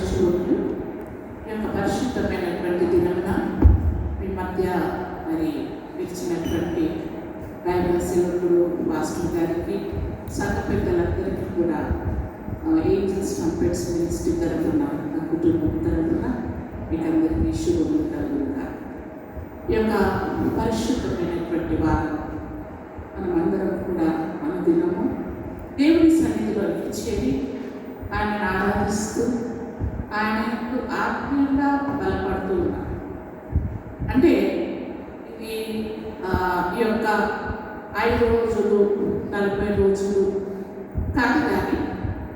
శుభములు. ఈ యొక్క పరిశుద్ధమైనటువంటి దినమున మీ మధ్య మరి ఇచ్చినటువంటి బైబిల్ సేవకుడు పాస్టర్ గారికి, సంఘ పెద్దలందరికీ కూడా ఏంజల్స్ ట్రంపెట్స్ మినిస్ట్రీ తరఫున, నా కుటుంబం తరఫున మీకు అందరికీ శుభములు కలుగుగా. ఈ యొక్క పరిశుద్ధమైనటువంటి వారం మనమందరం కూడా మన దినము దేవుని సన్నిధిలో ఇచ్చేది, ఆయనను ఆరాధిస్తూ ఆయనకు ఆత్మీయంగా బలపడుతూ ఉన్నాం. అంటే ఇది ఈ యొక్క 5 రోజులు 40 రోజులు కాదు, కానీ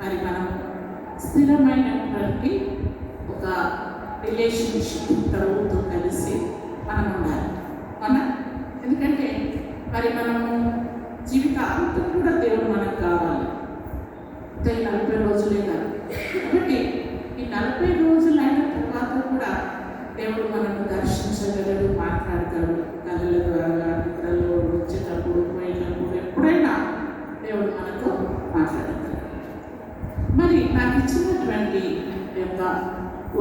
మరి మనం స్థిరమైనటువంటి ఒక రిలేషన్షిప్ ప్రభుతో కలిసి మనం ఉండాలి మన. ఎందుకంటే మరి మనము జీవితాంతం కూడా దేవుడు మనకు కావాలి. 40 రోజులే కాదు. కాబట్టి ఈ 40 రోజులు అయిన తర్వాత కూడా దేవుడు మనల్ని దర్శించగలడు, మాట్లాడతాడు. కళల ద్వారా, నిద్రలో, వచ్చేటప్పుడు, పోయేటప్పుడు, ఎప్పుడైనా దేవుడు మనతో మాట్లాడతాడు. మరి నాకు ఇచ్చినటువంటి యొక్క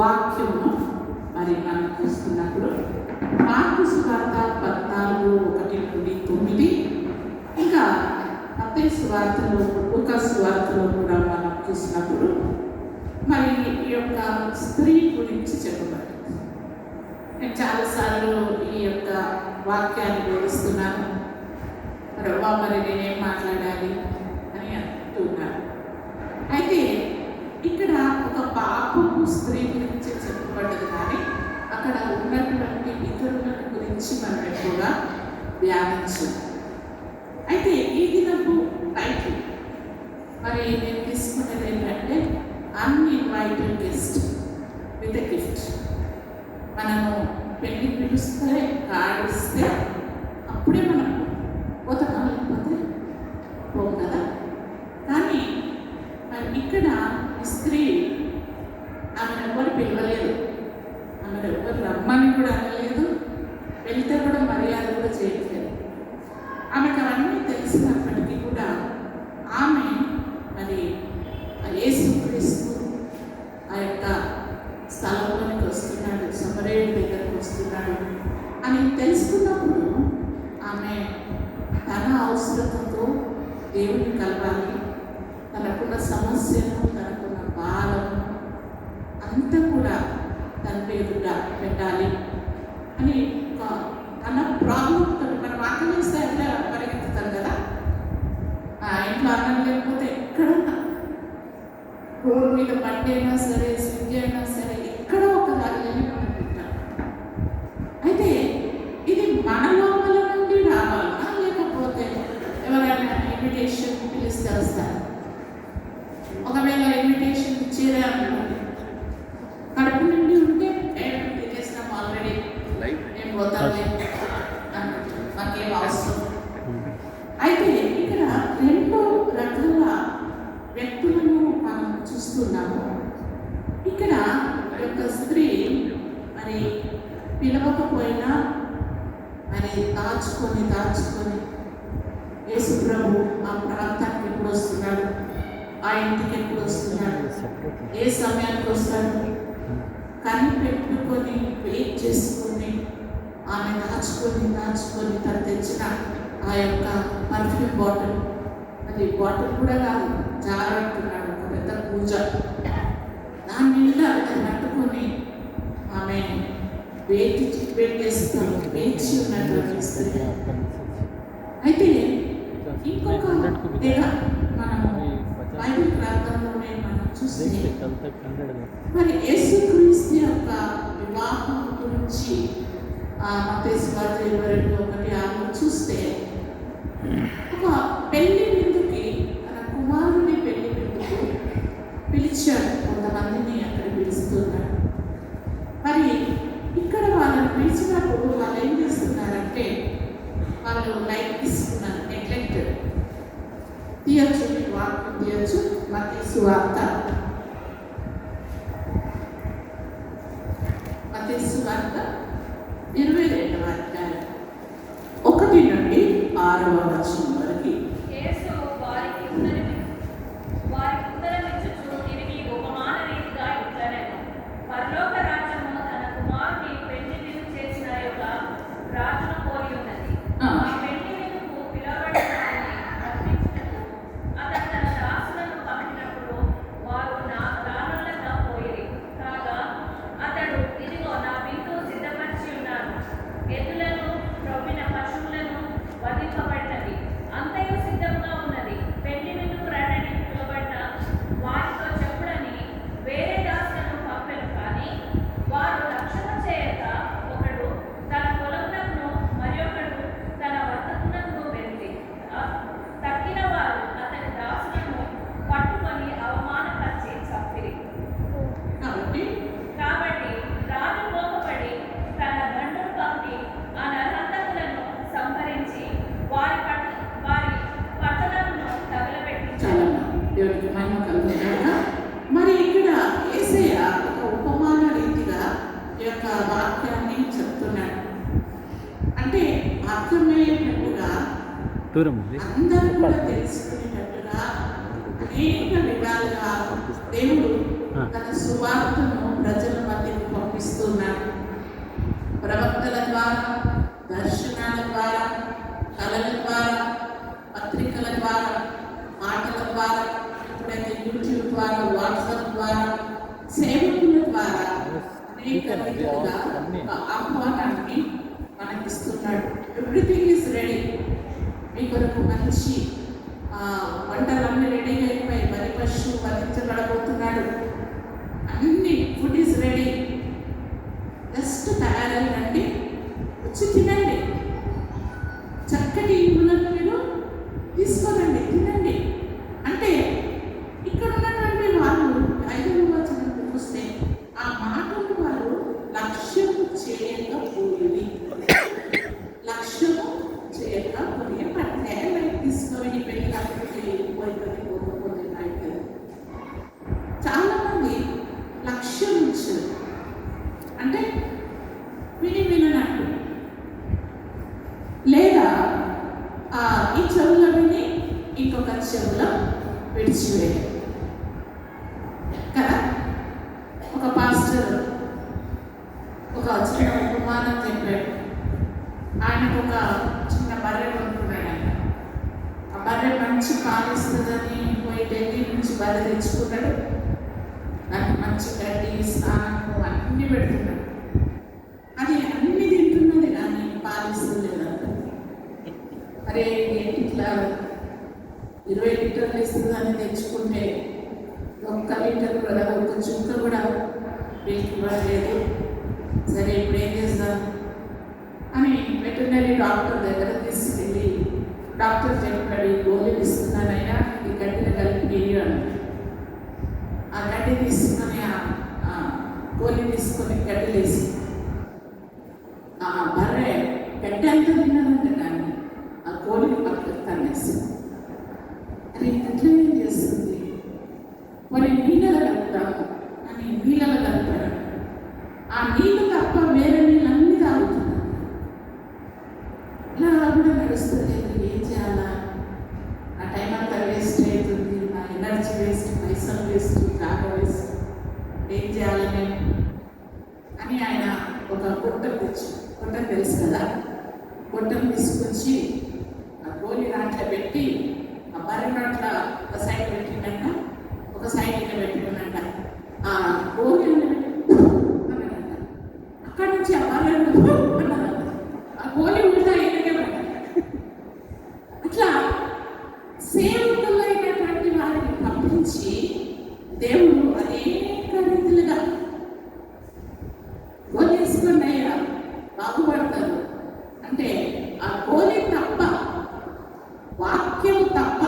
వాక్యము మరి మనం చూస్తున్నప్పుడు మార్కు సువార్త 14:1-9, ఇంకా మత్తయి సువార్తలో, లూకా సువార్తలో కూడా మనం చూసినప్పుడు మరి ఈ యొక్క స్త్రీ గురించి చెప్పబడింది. నేను చాలాసార్లు ఈ యొక్క వాక్యాన్ని వివరిస్తున్నాను. మరి నేనేం మాట్లాడాలి అని అంటున్నాను. అయితే ఇక్కడ ఒక పాపపు స్త్రీ గురించి చెప్పబడ్డది, కానీ అక్కడ ఉన్నటువంటి ఇతరుల గురించి మనం ఎక్కువగా ధ్యానించాలి. అయితే ఈ దినపు టైటిల్ మరి నేను తీసుకునేది ఏంటంటే uninvited guest with a gift. మనము పెళ్లి పిలుస్తే, కాడిస్తే అప్పుడే మనం పోతాం, లేకపోతే పోం కదా. కానీ మరి ఇక్కడ ఈ స్త్రీ ఆమెను ఎవరు పిలవలేదు, ఆమెను ఎవరు రమ్మని కూడా అనలేదు, వెళ్తే కూడా మర్యాద కూడా చేయట్లేదు. ఆమెకు అవన్నీ తెలిసినప్పటికీ కూడా ఆమె మరి యేసుక్రీస్తు ఆ యొక్క స్థలంలోనికి వస్తున్నాడు, సమరయుడి దగ్గరకు వస్తున్నాడు అని తెలుసుకున్నప్పుడు ఆమె తన అవసరతతో దేవుని కలవాలి, తనకున్న సమస్యను, తనకున్న బాధను అంతా కూడా తన పేరుగా పెట్టాలి అని తన ప్రాబ్లంతో మనం ఆకలిస్తే అట్లా పరిగెత్తుతాం కదా. ఇంట్లో అన్నం లేకపోతే ఎక్కడున్నా, రోడ్డు మీద బండి అయినా సరే, స్వింగ్ అయినా సరే, ఎక్కడో ఒక దానిలోనే మనం పెట్టాం. అయితే ఇది మన లోపల నుండి రావాలన్నా, లేకపోతే ఎవరైనా ఇన్విటేషన్ పిలిస్తే వస్తారు. ఒకవేళ ఇన్విటేషన్ ఇచ్చేదే అనుకోండి, కడుపు నుండి ఉంటే చేసినాం ఆల్రెడీ, ఏం పోతాంలే అన్నట్టు, మాకేం అవసరం. అయితే ఇక్కడ 2 రకాల వ్యక్తులను మనం చూస్తున్నాము. ఇక్కడ యొక్క స్త్రీ మరి పిలవకపోయినా మరి దాచుకొని యేసు ప్రభు ఆ ప్రాంతానికి ఎప్పుడు వస్తున్నాడు, ఆ ఇంటికి ఎప్పుడు వస్తున్నాడు, ఏ సమయానికి వస్తాడు కనిపెట్టుకొని వెయిట్ చేసుకొని ఆమె దాచుకొని తను తెచ్చిన ఆ యొక్క పర్ఫ్యూమ్ బాటిల్, అది బాటిల్ కూడా కాదు, జారంటున్నాడు, ఒక పెద్ద పూజ, దాని మీద నట్టుకొని ఆమె వేచి ఉన్నటువంటి స్త్రీ. అయితే ఇంకొక తెగ మనము బైబిల్ గ్రంథంలోనే మనం చూస్తే మరి యేసుక్రీస్తు యొక్క వివాహం గురించి మత్తయి సువార్త 22:1 చూస్తే ఒక పెళ్లి విందుకి, తన కుమారుని పెళ్లి విందుకు పిలిచాడు. కొంతమందిని అక్కడ పిలుస్తున్నాడు. మరి ఇక్కడ వాళ్ళని పిలిచినప్పుడు వాళ్ళు ఏం చేస్తున్నారంటే, వాళ్ళు లైట్ తీసుకున్నారు, నెగ్లెక్టెడ్. తీయచ్చు, వాక్యం తీయచ్చు. మత్తయి సువార్త 22వ అధ్యాయం 1-6వ వచనం వరకు. వారికి ఉత్తరమిచ్చుచు తిరిగి ఉపమాన రీతిగా ఇట్లనెను, చెప్తున్నాడు. అంటే అర్థమయ్యేటట్టుగా అందరూ కూడా తెలుసుకునేటట్టుగా అనేక విధాలుగా దేవుడు తన సువార్తను ప్రజల మధ్యకు పంపిస్తున్నాడు. ప్రవక్తల ద్వారా, దర్శనాల ద్వారా, కళల ద్వారా, పత్రికల ద్వారా, మాటల ద్వారా, ఎప్పుడైతే యూట్యూబ్ ద్వారా, వాట్సాప్ ద్వారా, సేవకుల ద్వారా అనేక విధాలుగా ఆహ్వానాన్ని మనకిస్తున్నాడు. Everything is ready. మీ కొరకు మంచి వంటలన్నీ రెడీగా అయిపోయి వరి పశువు వధించబడబోతున్నాడు. అన్ని ఫుడ్ ఈజ్ రెడీ. జస్ట్ తయారైనండి, వచ్చి తినండి. చక్కటి ఇవులను మీరు తీసుకోనండి, తినండి. అంటే ఇక్కడ ఉన్నటువంటి వాళ్ళు 5వ వచనం చూస్తే ఆ మాటలు వారు లక్ష్యము చేయకపోయి పట్టే తీసుకొని పెళ్లి పోయిపోతే చాలా మంది లక్ష్యం ఇచ్చారు. అంటే వినట్టు లేదా ఈ చెవులో విని ఇంకొక చెవులో విడిచివేయాలి కదా. ఒక పాస్టర్ ఒక చిన్న ఉపమానం చెప్పాడు. ఆయనకు ఒక చిన్న బర్రె కొనుక్కున్నాడు. ఆ బర్రె మంచి పాలిస్తుందని పోయి ఢిల్లీ నుంచి బర్రె తెచ్చుకున్నాడు. దానికి మంచి గడ్డి, స్నానము అన్నీ పెడుతున్నాడు. అది అన్ని తింటున్నది కానీ పాలిస్తలేదంట. అరే ఇట్లా 20 లీటర్లు ఇస్తుందని తెచ్చుకుంటే 1 లీటర్ కూడా, 1 చుక్క కూడా వీళ్ళకి ఇవ్వలేదు. సరే ఇప్పుడు ఏం చేద్దాం అని వెటర్నరీ డాక్టర్ దగ్గర తీసుకెళ్ళి డాక్టర్ చెప్పాడు, ఈ గోళీలు ఇస్తున్నానైనా ఇది గడ్డిని కలిపి అని. ఆ గడ్డి తీసుకొని గోళీ తీసుకొని గడ్డలు వేసి ఆ బర్రె గడ్డి అంతా తిన్నానంటే కానీ ఆ గోళీని పక్కకు తన్నేసి అది ఎట్లా ఏం చేస్తుంది, మరి నీళ్ళలో కలుపుతాము అని నీళ్ళలో కలిపాడు. ఆ నీళ్ళు తప్ప వేరే నీళ్ళన్నీ తాగుతుంది. ఇలా కూడా నడుస్తుంది. ఏం చేయాలా, నా టైం అంతా వేస్ట్ అవుతుంది, నా ఎనర్జీ వేస్ట్, పైసలు వేస్ట్, జాగా వేస్ట్, ఏం చేయాలని అని ఆయన ఒక గొట్టం తెలుసు కదా, గొట్టం తీసుకొచ్చి ఆ గోలి దాంట్లో పెట్టి ఆ బర్రె నోట్ల ఒక సైడ్ పెట్టిందంట, ఒక సైడ్ ఇట్లా పెట్టుకున్నాక ఆ గోలి అన్నాడంట. అక్కడి నుంచి ఆ బర్రె అన్నాడంట. ఆ గోలి ఉల్టా ఎక్కడికే పడ్డాడు. అట్లా సేవకులైనటువంటి వారిని పంపించి దేవుడు అనేక రీతిలుగా గోలి వేసుకుని అయ్యా బాగుపడతారు. అంటే ఆ గోలి తప్ప, వాక్యము తప్ప,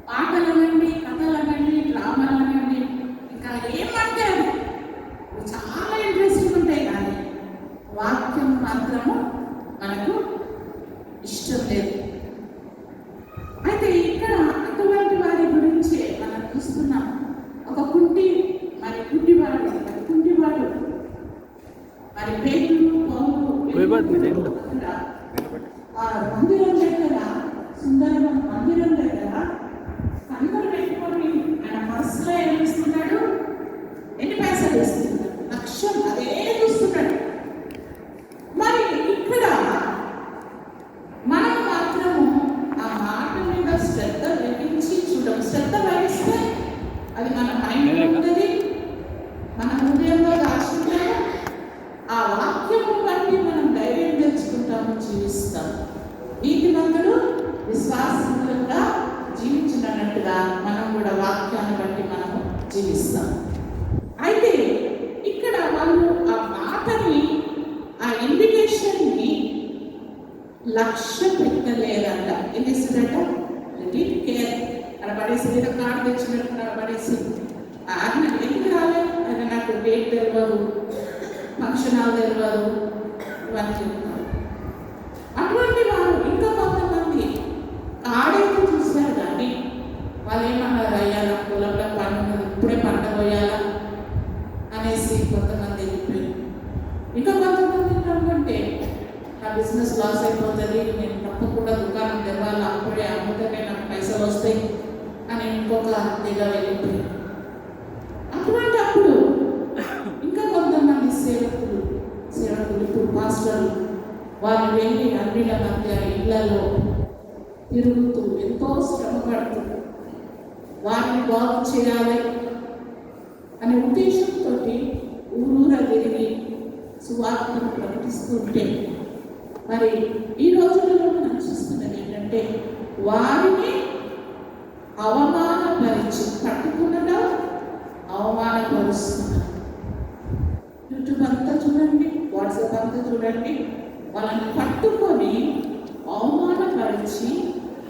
పాటలనండి, కథలనండి, డ్రామాలనండి, ఇంకా ఏమంటే అది చాలా ఇంట్రెస్టింగ్ ఉంటాయి. కానీ వాక్యం మాత్రము మనకు ఇష్టం లేదు. అయితే ఇక్కడ అటువంటి వారి గురించి మనం చూస్తున్నాం. ఒక గుడ్డివాడు మరి పేతురు, పౌలు మందిరం దగ్గర, సుందరమైన మందిరం దగ్గర అందరూ పెట్టుకొని ఆయన మనసులో ఏం ఇస్తున్నాడు, ఎన్ని పైసలు ఇస్తున్నాడు, లక్ష్యం అదే చూస్తున్నాడు. మరి ఇక్కడ మనం మాత్రము ఆ మాట మీద శ్రద్ధ వహించి శ్రద్ధ వహిస్తే అది మన మైండ్లో ఉంటుంది, మన హృదయంలో దాచుకుంటాము. ఆ వాక్యము బట్టి మనం ధైర్యం తెచ్చుకుంటాము, జీవిస్తాం. నీతిమంతుడు విశ్వాసంగా జీవించినట్టుగా మనం కూడా వాక్యాన్ని బట్టి మనము జీవిస్తాం. అయితే ఇక్కడ వాళ్ళు ఆ మాటని, ఆ ఇన్విటేషన్ని లక్ష్య పెట్టలేదంట. ఏం చేస్తుందంట, కేర్ అక్కడ పడేసి, ఏదో కార్డు తెచ్చినట్టు అక్కడ పడేసి, అది ఎందుకు రాలేదు, అది నాకు డేట్ తెలియదు, ఫంక్షన్ హాల్ తెలియదు, ఇవన్నీ చెప్తారు. అటువంటి వారు ఇంకా కొంతమంది కాడైతే చూశారు కానీ వాళ్ళు ఏమన్నారు, అయ్యాలా పొలంలో పండుగ ఇప్పుడే పంట పోయాలా అనేసి కొంతమంది చెప్పారు. ఇంకా కొంతమంది ఉంటే నా బిజినెస్ లాస్ అయిపోతుంది, నేను తప్పకుండా దుకాణం తెరవాలి, అప్పుడే అమ్ముతూనే నాకు పైసలు వస్తాయి అని ఇంకొక దగ్గర వెళ్ళిపోయింది. అప్పుడు ఇంకా కొంతమంది సేవకులు ఇప్పుడు మాస్టర్లు వాళ్ళు వెళ్ళి అన్నిల మధ్య ఇళ్లలో తిరుగుతూ ఎంతో శ్రమ పడుతూ వారిని బాగు చేయాలి అనే ఉద్దేశంతో ఊరూర తిరిగి సువార్తను ప్రకటిస్తుంటే, మరి ఈ రోజులలో మనం చూస్తున్నది ఏంటంటే వారిని అవమానపరిచి పట్టుకున్నదా అవమానపరుస్తున్నారు. యూట్యూబ్ అంతా చూడండి, వాట్సాప్ అంతా చూడండి, వాళ్ళని పట్టుకొని అవమానపరిచి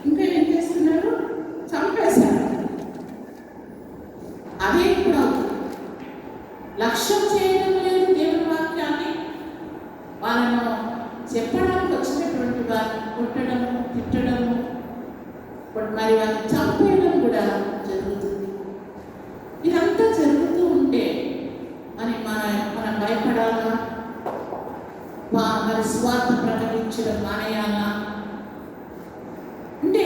ఇంకా ఏం చేస్తున్నారు, చంపేశారు. అదే ఇప్పుడు లక్ష్యం చేయడం లేదు దేవుని వాక్యాన్ని. వాళ్ళను చెప్పడానికి వచ్చినటువంటి వారిని కొట్టడము, తిట్టడము, మరి వాళ్ళని చంపేయడం కూడా జరుగుతుంది. ఇదంతా జరుగుతూ ఉంటే మనం భయపడాలా? మరి స్వార్థ ప్రకటించడం మానేయాలా? అంటే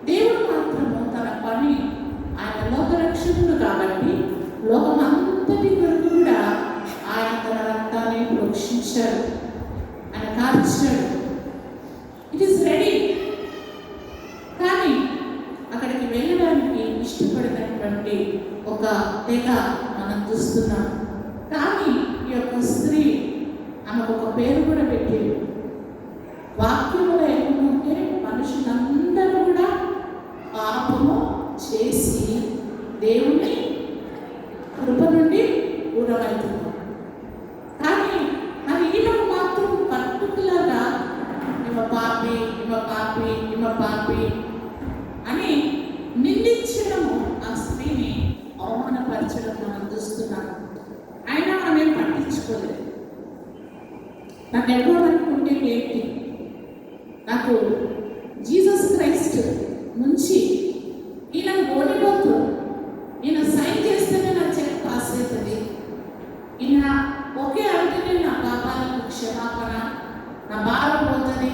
దేవుడు మాత్రము తన పని, ఆయన లోకరక్షకుడు కాబట్టి లోకమంతటి కొరకు కూడా ఆయన తన రక్తాన్ని ప్రోక్షించాడు, ఆయన కార్చాడు. It is ready. కానీ అక్కడికి వెళ్ళడానికి ఇష్టపడినటువంటి ఒక తెగ మనం చూస్తున్నాం. కానీ ఈ యొక్క స్త్రీ ఆమెకు ఒక పేరు కూడా పెట్టింది. వాక్యంలో ఏమంటే మనుషులందరూ కూడా పాపము చేసి దేవుని కృప నుండి దూరమవుతున్నారు. కానీ మరి ఈమెకు మాత్రం పర్టికులర్గా ఇమ పాపి అని నిందించడము, ఆ స్త్రీని అవమానపరచడం మనం చూస్తున్నాం. అయినా ఆమె పట్టించుకోలేదు. నాకు ఎవ్వరనుకుంటే ఏంటి, నాకు జీసస్ క్రైస్ట్ నుంచి ఈయన ఓడిపోతూ ఈయన సైన్ చేస్తేనే నా చెక్ పాస్ అవుతుంది, ఈయన ఒకే అంటేనే నా పాపాలకు క్షమాపణ, నా బాధ పోతుంది,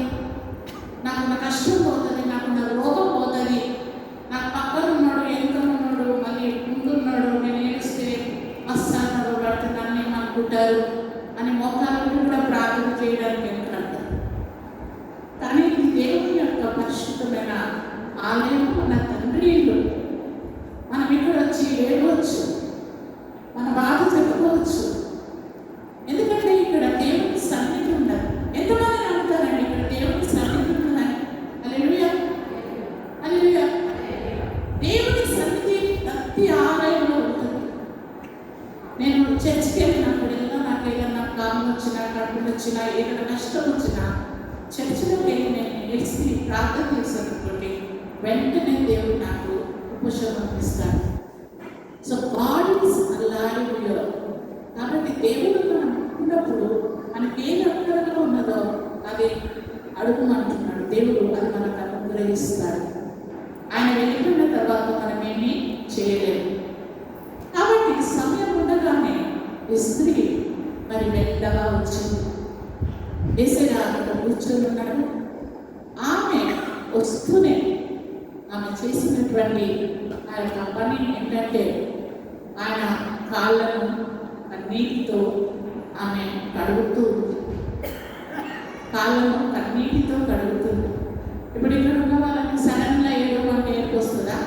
నాకు నా కష్టం పోతుంది, నాకు నా రోగం పోతుంది, నాకు పక్కన ఉన్నాడు, వెనుకన ఉన్నాడు, మళ్ళీ ముందున్నాడు, నేను ఏడిస్తే వస్తాను పడితే నన్ను ఏమనుకుంటారు అని మోకాలను కూడా ప్రార్థన చేయడానికి వెళ్తారు. కానీ ఇది దేవుని యొక్క పరిశుద్ధమైన ఆలయం, మన తండ్రి ఇల్లు. మనం ఇక్కడ వచ్చి ఏడవచ్చు, మన బాధ చెప్పుకోవచ్చు. ఎందుకంటే ఇక్కడ దేవుని సన్నిధి ఉండదు. ఎంతమంది నమ్ముతారండి ఇక్కడ దేవుని సన్నిధి ఉన్నదని? హల్లెలూయా, హల్లెలూయా. దేవుని సన్నిధి ప్రతి ఆలయంలో ఉంటుంది. నేను చర్చికి వెళ్ళినప్పుడు నాకు ఏదైనా కాలం వచ్చినా, కడుపులు వచ్చినా, ఏదైనా కష్టం వచ్చినా చర్చిలోకి వెళ్ళి నేను ఏడ్చి ప్రార్థన చేసినటువంటి వెంటనే దేవుడు నాకు ఉపశమనం ఇస్తాడు. So God is alive here. కాబట్టి దేవుడు మనం ఉన్నప్పుడు మనకి ఏ అక్కడలో ఉన్నదో అది అడుగుమంటున్నాడు దేవుడు, అది మనకు అనుగ్రహిస్తాడు. ఆయన వెళ్ళిపోయిన తర్వాత మనం ఏమీ చేయలేము. కాబట్టి సమయం ఉండగానే ఈ స్త్రీ మరి మెల్లగా వచ్చింది. యేసయ్య అక్కడ కూర్చొని ఉన్నాడు. ఆమె వస్తూనే ఆమె చేసినటువంటి ఆ యొక్క పని ఏంటంటే ఆయన కాళ్ళను కన్నీటితో ఆమె కడుగుతూ ఉంది. కాళ్ళను కన్నీటితో కడుగుతుంది. ఇప్పుడు ఇక్కడ ఉన్న వాళ్ళని సడన్గా ఏడవమంటే ఏడుపు వస్తుందా?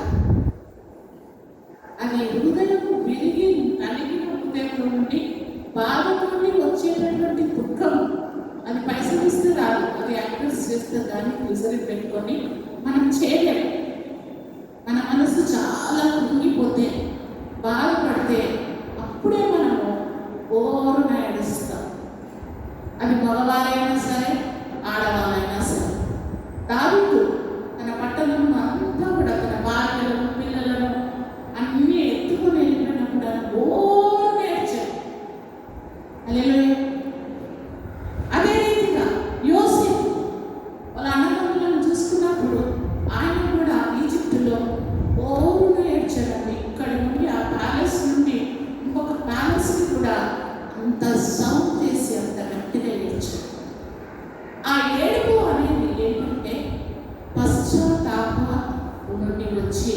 అది హృదయం విరిగి నలిగిన హృదయంలో నుండి బాధతోటి వచ్చేటటువంటి దుఃఖం. అది పైసలు ఇస్తే రాదు, అది యాక్టర్స్ చేస్తే దాన్ని విసిరి పెట్టుకొని మనం చేయలేము. మన మనసు చాలా కృంగిపోతే, బాధపడితే అప్పుడే మనము ఓరున ఏడుస్తాం. అది మగవారైనా సరే, ఆడవాళ్ళైనా సరే. దావీదు తన పట్టణం అంతా కూడా తన భార్యలను, పిల్లలను అన్నీ ఎత్తుకుని వెళ్ళిపోయినప్పుడు ఓరున ఏడ్చాడు. హల్లెలూయా. అదే రీతిగా యోసేపు వాళ్ళ అన్నదమ్ములను చూసుకున్నప్పుడు ఆయన కూడా ఈజిప్టులో ఓరున ఏడ్చాడండి. ఇక్కడ నుండి ఆ ప్యాలెస్ నుండి ఇంకొక ప్యాలెస్కి కూడా అంత సౌండ్ చేసి అంత గట్టిగా ఏడ్చాడు. వచ్చి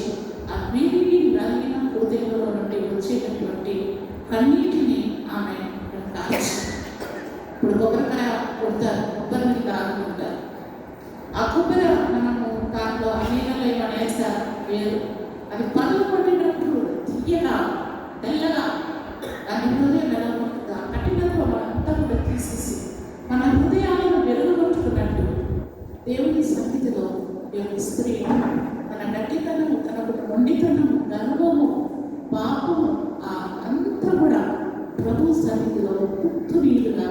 ఆ విరిగి నలిగిన హృదయంలో నుండి వచ్చేటటువంటి కన్నీటిని ఆమె కాల్చింది. ఇప్పుడు కొబ్బరికాయ కొడతారు, కొబ్బరి నీళ్ళు తాగుతుంటారు. ఆ కొబ్బరి మనము దాంట్లో నీళ్ళలో ఏమైనా వేస్తారు వేరు, అది పళ్ళు కొట్టినప్పుడు తీయగా తెల్లగా దాని హృదయం వెలగొట్టుగా కఠినంగా మనంతా కూడా తీసేసి మన హృదయాలను వెలుగుగొట్టుకున్నట్టు దేవుని సన్నిధిలో దేవుని స్త్రీ తన గట్టితనము, తనకు మొండితనము, గర్వము, పాపము అంతా కూడా ప్రభు సన్నిధిలో పుట్టు నీరుగా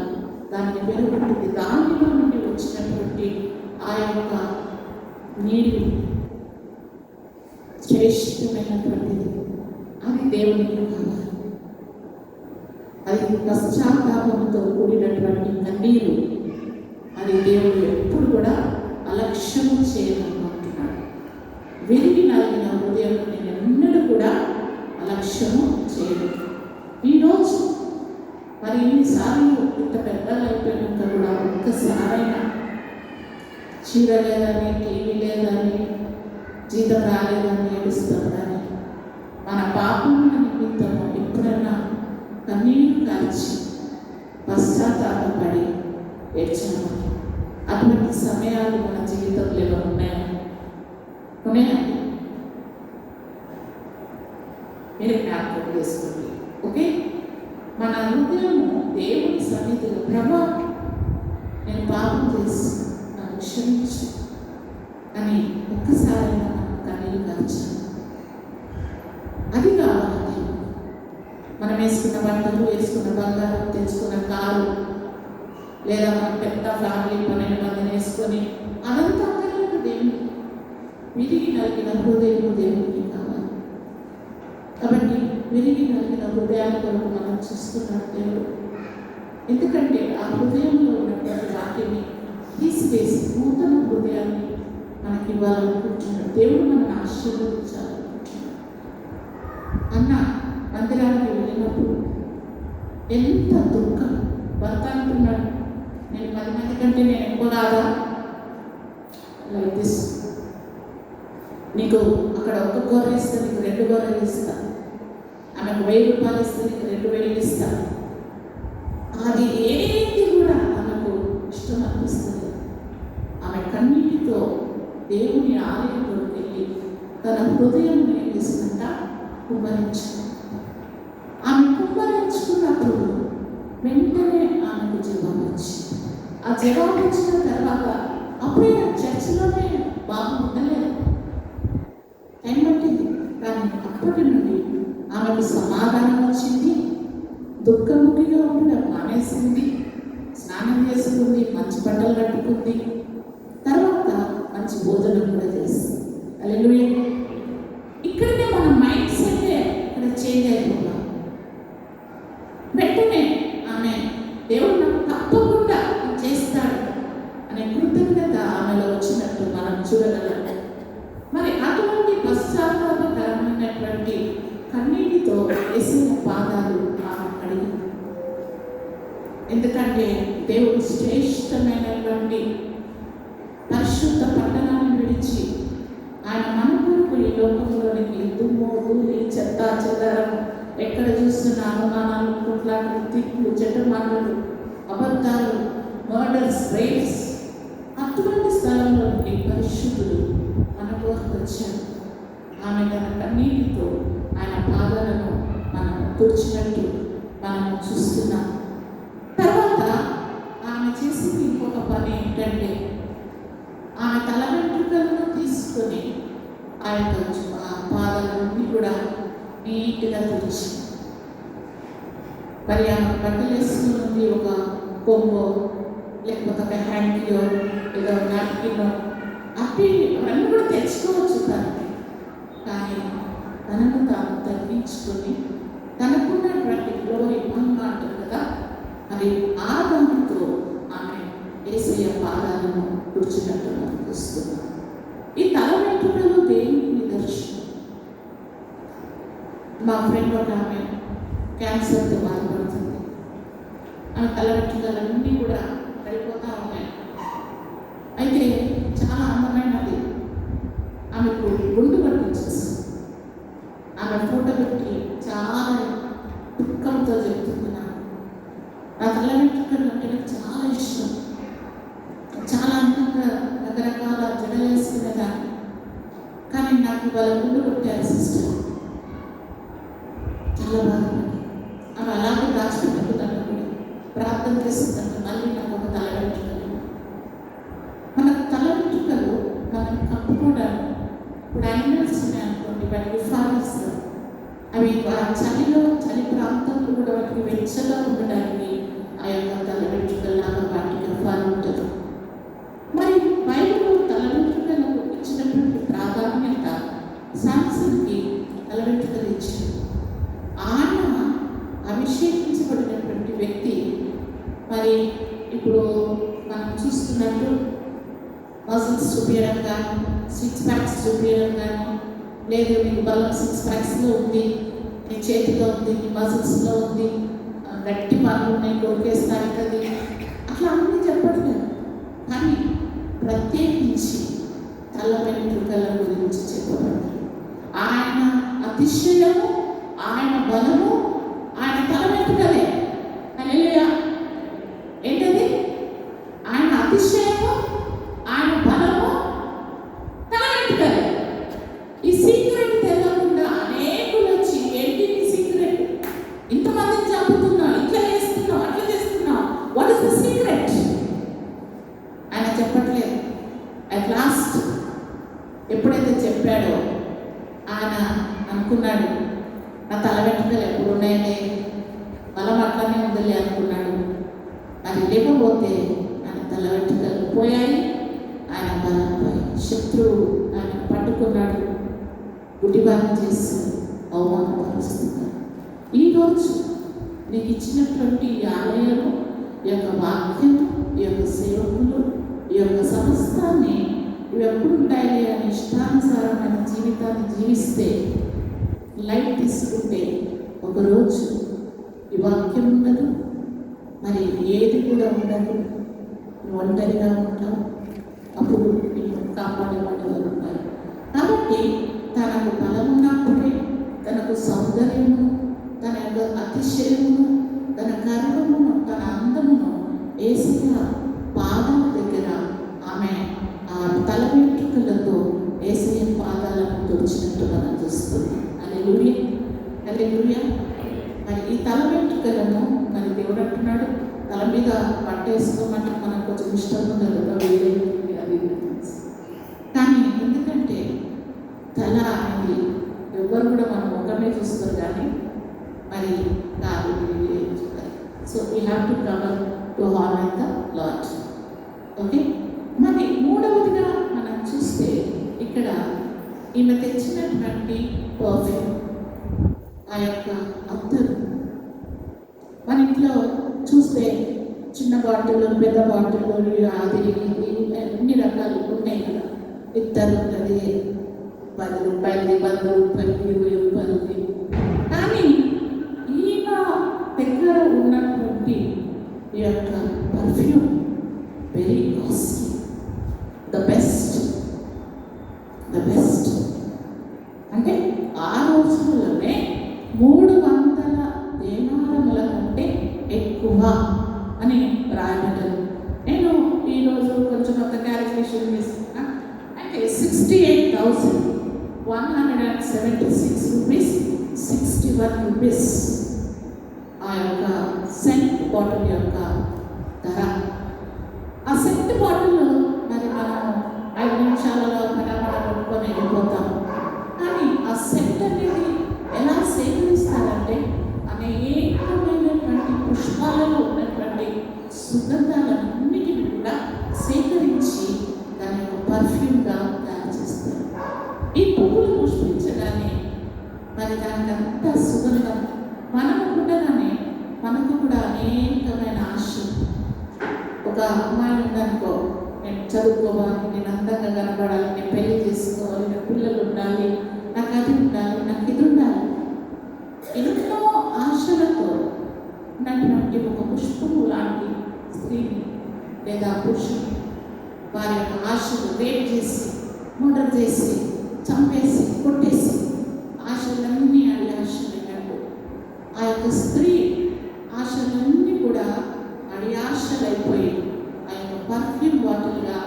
దాన్ని వెలుగుతుంది. దానిలో నుండి వచ్చినటువంటి ఆ యొక్క నీరు శ్రేష్టమైనటువంటిది. అది దేవునికి కావాలి. అది పశ్చాత్తాపంతో కూడినటువంటి కన్నీరు. అది దేవుడు ఎప్పుడు కూడా అలక్ష్యము చేయాలనుకుంటున్నాడు. విరిగి నలిగిన హృదయం నేను ఎన్నడూ కూడా అలక్ష్యము చేయను. ఈరోజు మరి ఇన్నిసార్లు ఇంత పెద్దలు అయిపోయినాక కూడా ఒక్కసారైనా చీర లేదని, టీవీ లేదని, జీతం రాలేదని ఏడుస్తాం. కానీ మన పాపముల నిమిత్తం ఎప్పుడైనా కన్నీరు కాల్చి పశ్చాత్తాపడి ఏడ్చాము. అటువంటి సమయాలు మన జీవితంలో ఉన్నాయండి. మీరే జ్ఞాపకం చేసుకోండి. ఓకే, మన హృదయము దేవుని సన్నిధిలో ప్రభా నేను పాపం చేసి నన్ను క్షమించు అని ఒక్కసారి కన్నీరు కాల్చాను. అది కావాలి. మనం వేసుకున్న బట్టలు, వేసుకున్న బంగారం, తెచ్చుకున్న కారు, లేదా మన పెద్ద ఫ్యామిలీ 12 మందిని వేసుకొని అదంతా అక్కర్లేదు. దేవుని విరిగి నలిగిన హృదయం దేవునికి కావాలి. కాబట్టి విరిగి నలిగిన హృదయాల కొరకు మనం చూస్తున్నాం దేవుడు. ఎందుకంటే ఆ హృదయంలో ఉన్నటువంటి వాటిని తీసివేసి నూతన హృదయాన్ని మనకి ఇవ్వాలనుకుంటున్నాడు. దేవుడు మనల్ని ఆశీర్వదించాలనుకుంటున్నాడు. అన్న మందిరానికి వెళ్ళినప్పుడు ఎంత దుఃఖం. భర్త అంటున్నాడు, నేను 10 మంది కంటే నేను ఎక్కువ కాదా, లైక్ దిస్, నీకు అక్కడ 1 గొర్రె ఇస్తా, నీకు 2 గొర్రెలు ఇస్తా, ఆమెకు 1000 రూపాయలు ఇస్తే నీకు 2000 ఇస్తా. అది ఏది కూడా ఆమెకు ఇష్టం అనిపిస్తుంది. ఆమె కన్నీటితో దేవుని ఆలయంలోకి వెళ్ళి తన హృదయం ఏం చేసిందంట, కుమ్మరించుకుంది. ఆమె కుమ్మరించుకున్నప్పుడు వెంటనే ఆమెకు జవాబు వచ్చింది. ఆ జవాబు వచ్చిన తర్వాత అప్పుడే చర్చిలోనే బాబు ఉండలేదు, టైం పట్టింది. కానీ అప్పటి నుండి ఆమెకు సమాధానం వచ్చింది. దుఃఖముఖిగా ఉండడం మానేసింది, స్నానం చేసుకుంది, మంచి బట్టలు కట్టుకుంది, తర్వాత మంచి భోజనం కూడా చేసింది. హల్లెలూయా. ఇక్కడనే మన మైండ్ సెట్ ఇక్కడ చేంజ్ అయిపోతాం. వెంటనే ఆమె దేవుడు నాకు తప్పకుండా చేస్తాడు అనే కృతజ్ఞత ఆమెలో వచ్చినట్టు మనం చూడగలం. మరి అటువంటి పశ్చాత్తాపకరమైనటువంటి కన్నీటితో యేసయ్య పాదాలు ఆమె కడిగింది. ఎందుకంటే దేవుడు శ్రేష్టమైనటువంటి పరిశుద్ధ పట్టణాన్ని విడిచి ఆయన మన కొరకు ఈ లోకంలోనికి దుమ్ము, ధూళి, చెత్త చెదారం, ఎక్కడ చూస్తున్న అనుమానాలు, కుట్లాటలు, తిట్లు, చెడ్డమాటలు, అబద్ధాలు, మర్డర్స్, రేప్స్, అటువంటి స్థలంలో నుండి పరిశుద్ధుడు మన కొరకు వచ్చాడు. ఆమె తన కన్నీటితో ఆయన పాదాలను మనం తుడిచినట్టు మనము చూస్తున్నాం. తర్వాత ఆమె చేసింది ఇంకొక పని ఏంటంటే ఆమె తల వెంట్రుకలను తీసుకొని ఆ పాదాలన్నీ కూడా నీట్గా తుడిచి, మరి ఆమె బట్టలు వేసుకుని ఒక కొంగో లేకపోతే ఒక హ్యాండీయో ఏదో నాప్కినో అవన్నీ కూడా తెచ్చుకోవచ్చు తనకి. కానీ తనను తాను తగ్గించుకొని తనకున్నటువంటి గ్లోరీ భంగా అంటారు కదా, మరి ఆ దానితో ఆమె యేసయ్య పాదాలను తుడిచినట్టు మనం చూస్తున్నాం. ఈ తల వెంట్రుకలు దేవునికి నిదర్శనం. మా ఫ్రెండ్ ఒక ఆమె క్యాన్సర్తో బాధపడుతుంది. ఆమె తల వెంట్రుకలన్నీ కూడా పడిపోతూ ఉన్నాయి. అయితే చాలా అందమైనది. ఆమెకు గుండు పట్టించేస్తుంది. తల వెంట్రుకలు అంటే నాకు చాలా ఇష్టం. చాలా అందంగా రకరకాల జడలు వేసుకునేదాన్ని. కానీ నాకు వాళ్ళ ముందు కొట్టారు సిస్టర్. చాలా బాధపడి ఆమె అలాగే దాచిపెట్టుకున్నాను. ప్రార్థన చేస్తుందంటే మళ్ళీ నాకు ఒక తల వెంట్రుకలు. మన తల వెంట్రుకలు మనం కప్పుకోవడానికి ఇప్పుడు యానిమల్స్ ఉన్నాయనుకోండి, వాటికి ఫారిస్తారు. అవి చలి ప్రాంతంలో కూడా వాటికి వెచ్చగా ఉండడానికి ఆ యొక్క తల వెంట్రుకల్లాగా వాటికి ఫార్ ఉంటుంది. మరి బైబిల్లో తల వెంట్రుకలకు ఇచ్చినటువంటి ప్రాధాన్యత శాంసన్కి తల వెంట్రుకలు ఇచ్చారు. ఆయన అభిషేకించబడినటువంటి వ్యక్తి. మరి ఇప్పుడు మనం చూస్తున్నట్టు మజిల్స్ చూపించడం కానీ, 6 ప్యాక్స్ చూపించడం కానీ, లేదు నీకు బలం 6 ప్యాక్స్లో ఉంది, నీ చేతిలో ఉంది, నీ మజిల్స్లో ఉంది, గట్టి పనులు ఉన్నాయి, కొరికేస్తాయి కదా, అట్లా అన్నీ చెప్పట్లేదు. కానీ ప్రత్యేకించి తల వెంట్రుకల గురించి చెప్పబడ్డారు. ఆయన అతిశయము, ఆయన బలము, ఆయన తల వెంట్రుకలే. హల్లెలూయా. ఏంటది? ఆయన అతిశయము, ఆయన బలము, తల వెంట్రుకలే. ఈ సీక్రెట్ తెలియకుండా అనేకులు వచ్చి ఏంటి నీ సీక్రెట్, ఇంతమందిని చంపుతున్నావు, ఇట్లా చేస్తున్నావు, అట్లా చేస్తున్నావు, వాట్ ఇస్ ద సీక్రెట్? ఆయన చెప్పట్లేదు. అట్ లాస్ట్ ఎప్పుడైతే చెప్పాడో ఆయన అనుకున్నాడు, నా తల వెంట్రుకలు ఎప్పుడు ఉన్నాయనే బలం అట్లానే ఉందిలే అనుకున్నాడు. అది లేకపోతే ఆయన తల వెంట్రుకలు పోయాయి, ఆయన బలం పోయి శత్రువు ఆయన పట్టుకున్నాడు, గుడివారం చేసి అవమానపరుస్తున్నాడు. ఈరోజు నీకు ఇచ్చినటువంటి ఈ ఆలయము, ఈ యొక్క వాక్యం, ఈ యొక్క సేవకులు, ఈ యొక్క సమస్తాన్ని ఇవి ఎప్పుడు ఉంటాయి అని ఇష్టానుసారమైన జీవితాన్ని జీవిస్తే, లైట్ తీసుకుంటే ఒకరోజు ఈ వాక్యం ఉండదు, మరి ఏది కూడా ఉండదు, ఒంటరిగా ఉంటావు. అప్పుడు నేను కాపాడేవాళ్ళు ఉంటారు. కాబట్టి తనకు బలం ఉన్నప్పుడే తనకు సౌందర్యము, తన యొక్క అతిశయమును, తన గర్వమును, తన అందమును యేసయ్య పాదాల దగ్గర ఆమె ఆ తల వెంట్రుకలతో యేసయ్య పాదాలను తుడిచినట్టు మనం చూస్తుంది. హల్లెలూయా, హల్లెలూయా. మరి ఈ తల వెంట్రుకలను మరి దేవుడు అంటున్నాడు, తల మీద పట్టేసుకోమంటే మనకు కొంచెం ఇష్టం ఉండదు, అది. కానీ ఎందుకంటే తల అనేది ఎవరు కూడా మనం ముఖమే చూస్తారు, కానీ మరి కాదు. So we have to cover to honour the lord. Okay. మరి మూడవదిగా మనం చూస్తే ఇక్కడ ఈమె తెచ్చినటువంటి పర్ఫ్యూమ్, ఆ యొక్క అత్తరు. మన ఇంట్లో చూస్తే చిన్న బాటిల్, పెద్ద బాటిల్, అది అన్ని రకాలు ఉన్నాయి కదా. ఇద్దరు ఉంటుంది, 10 రూపాయలది, 100 రూపాయలది, 20 రూపాయలది. కానీ ఈయన దగ్గర ఉన్నటువంటి ఈ యొక్క perfume very costly, the best. అంటే ఆ రోజుల్లోనే 300 దేనారముల కంటే ఎక్కువ అని రాయబడ్డది. నేను ఈరోజు కొంచెం ఒక క్యాలిక్యులేషన్ చేస్తున్నా. అంటే 68,176 రూపీస్, 61 రూపీస్ ఆ యొక్క సెంట్ బాటిల్ యొక్క ధర. ఆ సెంట్ బాటిల్ మరి మనం 5 నిమిషాలలో కొనుక్కొని వెళ్ళిపోతాం. కానీ ఆ సెంట్ అనేది ఎలా సేకరిస్తారంటే, అనేకమైనటువంటి పుష్పాలలో ఉన్నటువంటి సుగంధాలన్నిటిని కూడా సేకరించి దాని యొక్క పర్ఫ్యూమ్గా తయారు చేస్తారు. ఈ పువ్వులు పుష్పించగానే మరి దానికి అంత సుగంధం మనకు ఉండగానే మనకు కూడా అనేకమైన ఆశ. ఒక అమ్మాయి ఉందనుకో, నేను చదువుకోవాలి, నేను అందంగా కనపడాలి, నేను పెళ్లి చేసుకోవాలి, నా పిల్లలు ఉండాలి, నాకు అది ఉండాలి, నాకు ఇది ఉండాలి, ఎన్నో ఆశలతో ఉన్నటువంటి ఒక పుష్పము లాంటి స్త్రీని లేదా పురుషుని వారి యొక్క ఆశలు రేప్ చేసి, మర్డర్ చేసి, చంపేసి, కొట్టేసి, ఆశలన్నీ ఆశలైనట్టు ఆ యొక్క స్త్రీ ఆశలన్నీ కూడా అడియాశలైపోయి ఆయన పర్ఫ్యూమ్ బాటిల్గా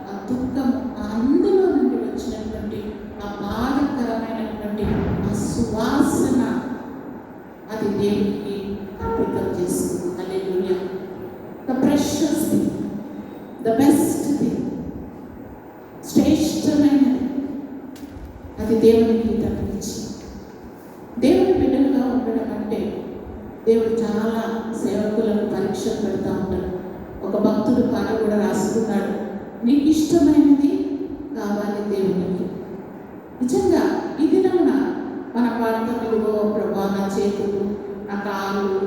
ఆ దుఃఖం అందులో నుండి వచ్చినటువంటి ఆ బాధకరమైనటువంటి ఆ సువాసన అది దేవునికి అర్పితం చేస్తుంది. హల్లెలూయా. The precious thing, the best thing, శ్రేష్టమైనది అది దేవునికి తప్పించి. దేవుని బిడ్డలుగా ఉండడం అంటే దేవుడు చాలా సేవకులకు పరీక్ష పెడతా ఉంటాడు. ఒక భక్తుడు పాట కూడా రాసుకున్నాడు, నీకు ఇష్టమైనది కావాలి దేవునికి. నిజంగా ఈ దినమున మన పాడతలు, ప్రభా నా చేతులు, నా కాళ్ళు,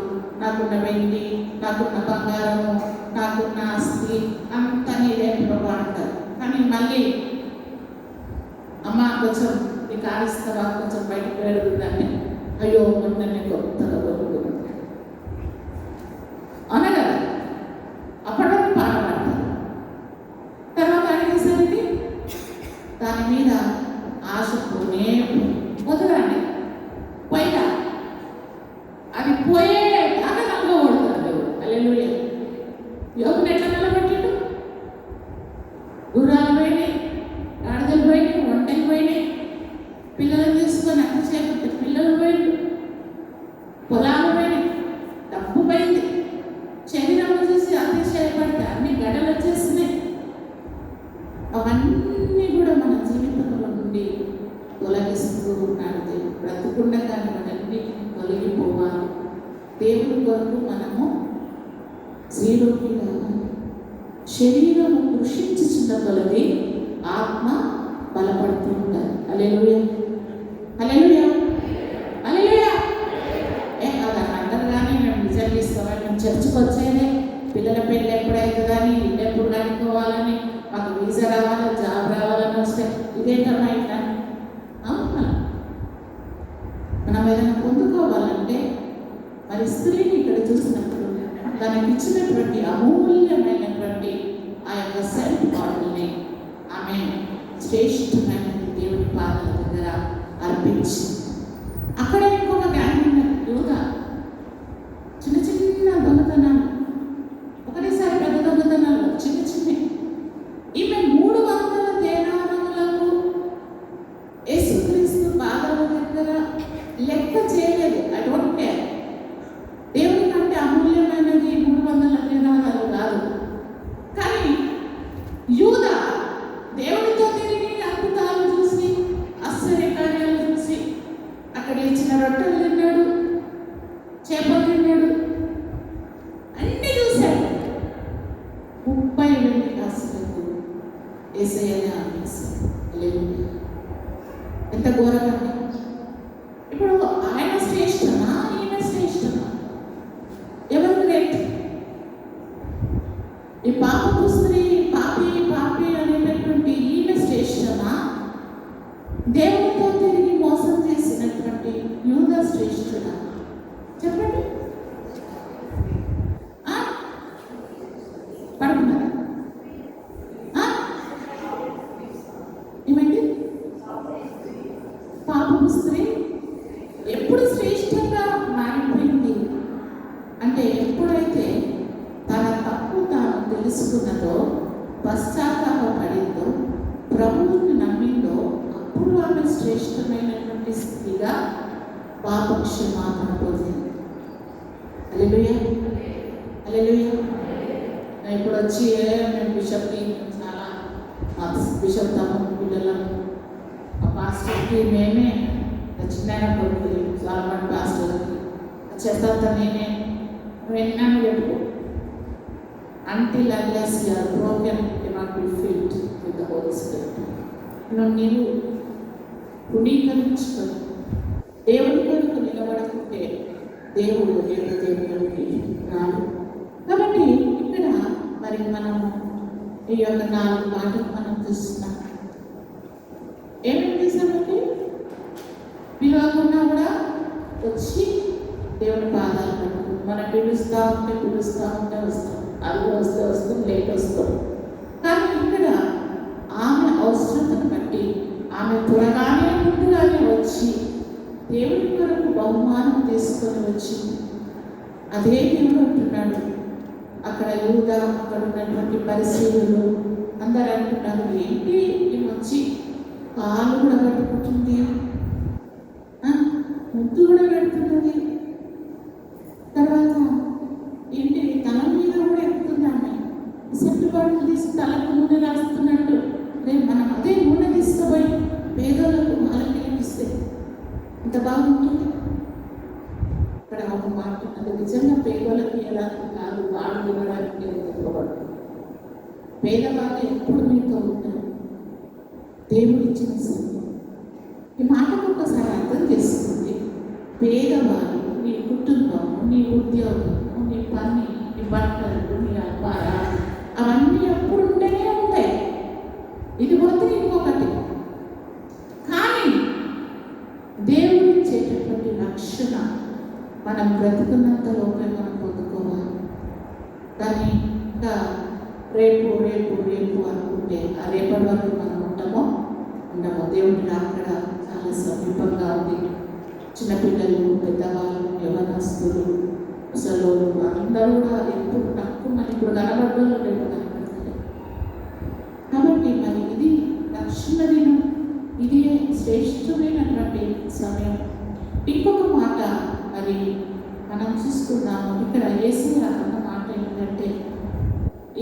నాకున్న వెండి, నాకున్న బంగారము, నాకున్న ఆస్తి అంతా నీదే ప్రభా అంటారు. కానీ మళ్ళీ అమ్మ కొంచెం నీకు ఆడిస్తావా, కొంచెం బయటకు పెరుగుతుందంటే అయ్యో మొన్న కొత్తగా కొనుక్కున్నాను అనగా అప్పటి వరకు పాట పాడతారు. తర్వాత అడిగేసరికి దాని మీద ఆశ పోనే వదలండి పోయినా అది పోయే దాకా నన్ను ఓడతాడు. హల్లెలూయా. యోగుని ఎట్లా నిలబెట్టాడు? గుర్రాలు పోయినాయి, గాడిదలు పోయినాయి, ఒంటెలు పోయినాయి, పిల్లలను తీసుకొని అంతసేపు పిల్లలు పోయింది, పొలాలు పోయినాయి, డబ్బు పోయింది, శరీరం చూసి అతిశయపడితే అన్ని గడలు వచ్చేస్తున్నాయి. అవన్నీ కూడా మన జీవితంలో నుండి తొలగిస్తూ ఉన్నాడు దేవుడు. బ్రతుకుండగా మనల్ని తొలగిపోవాలి. దేవుని కొరకు మనము జీరోకి రావాలి. శరీరము కృషించుచున్న కొలది ఆత్మ బలపడుతూ ఉండాలి. హల్లెలూయా, హల్లెలూయా, హల్లెలూయా. అది అంటారు కానీ మేము నిజంగా ఇస్తామని మేము చర్చకు వచ్చేదే పిల్లల పెళ్ళి ఎప్పుడైతుందని, ఇల్లు ఎప్పుడు కనుక్కోవాలని, మాకు వీసా రావాలి, జాబ్ రావాలని వస్తే ఇదేంటమ్మా ఇట్లా. మనం ఏదైనా పొందుకోవాలంటే మరి స్త్రీని ఇక్కడ చూసినప్పుడు తనకి ఇచ్చినటువంటి అమూల్యమైనటువంటి ఆ యొక్క సెల్ఫ్ బాడీని ఆమె శ్రేష్టమైన దేవుని పాదాల దగ్గర అర్పించి, అక్కడ ఇంకొక గ్యాంగ్ ఉన్నది యూదా. చిన్న చిన్న దొంగతనాలు, ఒకటేసారి పెద్ద దొంగతనాలు చిన్న చిన్న. ఈమె 300 దేనారములకు యేసుక్రీస్తు పాదాల దగ్గర లెక్క చేయలేదు. I don't care. దేవుని కంటే అమూల్యమైనది 300 దేనారాలు కాదు. కానీ యూదా దేవునితో తిరిగి అద్భుతాలు చూసి, ఆశ్చర్యకార్యాలు చూసి, అక్కడ ఇచ్చిన రొట్టెలు తిన్నాడు, చేపలు తిన్నాడు, అన్నీ చూశాడు. 30 వెండి కాసులకు యేసయ్యనే ఆపేశాడు. హల్లెలూయా. ఎంత ఘోరమండి. ఇప్పుడు ఆయన శ్రేష్టమా, ఈయన శ్రేష్టమా? ఎవరు గ్రేట్? ఈ పాపపు స్త్రీ పాపి పాపి అనేటటువంటి ఈమె శ్రేష్టమా, దేవునితో తిరిగి మోసం చేసినటువంటి యూదా శ్రేష్ఠుడా? చెప్పండి. పడుకున్నారా? ఏమండి? పాపపు స్త్రీ ఎప్పుడు శ్రేష్టంగా మారిపోయింది అంటే, ఎప్పుడైతే తన తప్పు తాను తెలుసుకున్నదో, పశ్చాత్తాపపడిందో, ప్రభువుని నమ్మిందో, అప్పుడు ఆమె శ్రేష్టమైనటువంటి స్థితిగా పాప క్షమాపణ పొందింది. హల్లెలూయా, హల్లెలూయా. ఇప్పుడు వచ్చి మేము బిషప్కి చాలా బిషప్ తమ పిల్లలను ఆ పాస్టర్కి మేమే చిన్న కొడుకు సాల్మన్ పాస్టర్కి చెత్త నేనే విన్నాను పెట్టుకో. Until unless you are broken, you cannot be filled with the Holy Spirit. నీవు పునీకరించుకొని దేవుడి కొరకు నిలబడుకుంటే దేవుడు దేవుడికి రాడు. కాబట్టి ఇక్కడ మరి మనము ఈ యొక్క 4 మాటలు మనం చూస్తున్నాం. ఏమేమి తీసామంటే, పిలవకుండా కూడా వచ్చి దేవుని పాదాలు పట్టుకుంటాం. మనం పిలుస్తూ ఉంటే వస్తాం, అది వస్తే వస్తాం, లేట్ వస్తాం. కానీ ఇక్కడ ఆమె అవసరతను బట్టి ఆమె త్వరగానే ముందుగానే వచ్చి దేవుడి కొరకు బహుమానం తీసుకొని వచ్చింది. అదే దేవుడు అంటున్నాడు, అక్కడ యూద, అక్కడ ఉన్నటువంటి పరిశీలులు అందరూ అంటున్నారు, ఏంటి ఈమె వచ్చి కాళ్ళు కూడా పట్టుకుంటుంది, ముద్దు కూడా పెడుతున్నది, తర్వాత ఏంటి తల మీద కూడా ఎక్కుతుంది, ఆమె సెట్టుబాటు తీసి తలకు నూనె రాస్తున్నట్టు. రేపు మనం అదే నూనె తీసుకుపోయి పేదలకు వాళ్ళకి ఇస్తే ఇంత బాగుంటుంది. ఇక్కడ ఒక మాట అది నిజంగా పేదలకి ఎలా కాదు, వాడు వినడానికి ఉపయోగపడుతుంది. పేదవాళ్ళు ఎప్పుడు మీతో ఉంటారు, దేవుడు ఇచ్చిన సమయం. ఈ మాటకు ఒకసారి అర్థం చేసుకుంది. పేదవాళ్ళు నీ కుటుంబం, నీ ఉద్యోగం, నీ పని, నీ బట్టలు, నీ వ్యాపారాలు అవన్నీ ఎప్పుడు ఉంటేనే ఉంటాయి. ఇది పోతే ఇంకొకటి. కానీ దేవుడు ఇచ్చేటటువంటి రక్షణ మనం బ్రతుకున్నంత లోపే మనం పొందుకోవాలి. కానీ ఇంకా రేపు రేపు రేపు అనుకుంటే ఆ రేపటి వరకు మనం ఉండమో. దేవుడి అక్కడ చాలా సమీపంగా ఉంది. చిన్నపిల్లలు, పెద్దవాళ్ళు, యవనస్తులు, ముసలోళ్ళు అందరూ కూడా ఎప్పుడు తక్కువ మనకి ఇప్పుడు కనబడ్డోళ్ళు రేపు కనబడతారు. కాబట్టి మరి ఇది రక్షణ దినం, ఇది శ్రేష్టమైనటువంటి సమయం. ఇంకొక మాట మరి మనం చూసుకున్నాము. ఇక్కడ యేసయ్య అన్న మాట ఏంటంటే,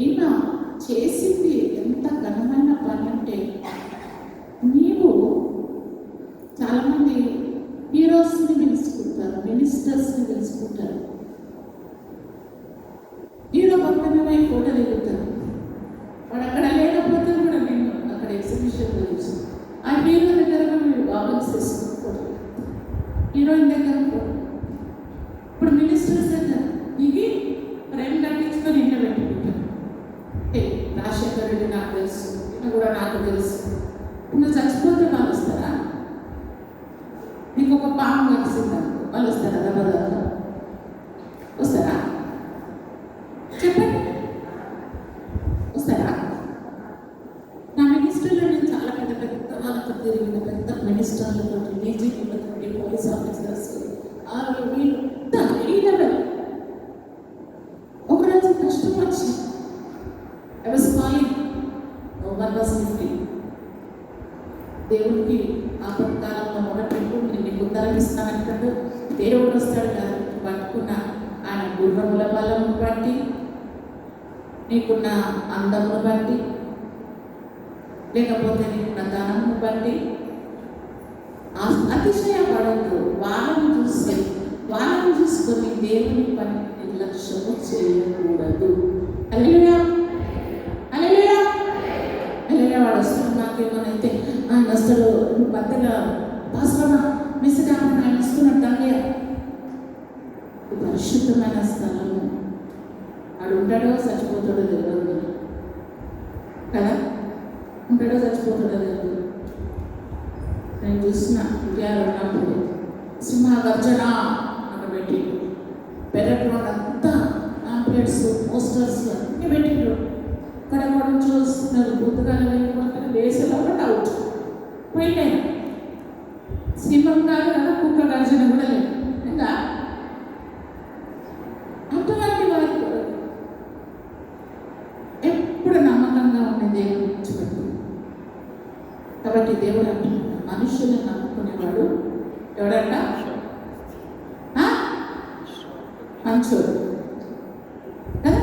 ఈయన చేసింది ఎంత ఘనమైన పని అంటే, నీవు చాలామంది హీరోస్ని పిలుచుకుంటారు, మినిస్టర్స్ని పిలుచుకుంటారు. హీరో పక్కన ఫోటో దిగుతారు. వాడు అక్కడ లేకపోతే కూడా నేను అక్కడ ఎగ్జిబిషన్లో చూసి ఆ హీరో దగ్గర మీరు బాబుల్స్ తీసుకుంటారు, హీరోయిన్ దగ్గర. ఇప్పుడు మినిస్టర్స్ దగ్గర దిగి ప్రేమ కట్టించుకొని ఇంట్లో పెట్టుకుంటారు. రాజశేఖర్ రెడ్డి నాకు తెలుసు, ఈయన కూడా నాకు తెలుసు. నువ్వు చచ్చిపోతే వాళ్ళు వస్తారా? నీకు ఒక పాము కలిసిందనుకో, వాళ్ళు వస్తారా? దెబ్బదారు వస్తారా? చెప్పండి, వస్తారా? నా మినిస్టర్లో నేను చాలా పెద్ద పెద్ద వాళ్ళతో తిరిగిన, పెద్ద మినిస్టర్లతో, డీజీపీలతో, పోలీస్ ఆఫీసర్స్, వీళ్ళు ఈ లెవెల్. ఒకరోజు కష్టం వచ్చి I was calling, no one was lifting. దేవుడికి ఆపత్కాలంలో మొదటి నేను నీకు ఉత్తరం ఇస్తానంటాడు. దేవుడు వస్తాడు కాదు, పట్టుకున్న ఆయన గుర్రముల బలమును బట్టి, నీకున్న అందమును బట్టి, లేకపోతే నీకున్న ధనమును బట్టి అతిశయపడద్దు. వాళ్ళని చూసుకొని దేవుని పని నిర్లక్ష్యము చేయకూడదు. హల్లెలూయా, హల్లెలూయా, హల్లెలూయా. వాడు వస్తాడు, నాకేమనైతే ఆయన వస్తాడు, మధ్యలో భాస్కరణ మెస్సిగా ఆయన వస్తున్నట్టు అండి. పరిశుద్ధమైన స్థలము. వాడు ఉంటాడో చచ్చిపోతాడో తెలియదు కదా, ఉంటాడో చచ్చిపోతాడో తెలియదు. నేను చూసిన విజయాలు ఉన్నప్పుడు సింహ గర్జన అక్కడ పెట్టి పెరట్లో అంతా పాంప్లెట్స్, పోస్టర్స్ అన్నీ పెట్టిండ్రు. అక్కడ కూడా చూస్తున్నారు. బుద్ధగానే వేసేలో ఒకటి అవుట్ పోయినాయి. సింహం కాదు కదా, కుక్క గర్జన కూడా లేదు. ఇంకా అటువంటి వారు ఎప్పుడు నమ్మకంగా ఉండే దేవుడు విడిచిపెట్టు. కాబట్టి దేవుడు అంటున్నాడు, మనుషులను నమ్ముకునేవాడు ఎవడంట? మంచోడు కదా.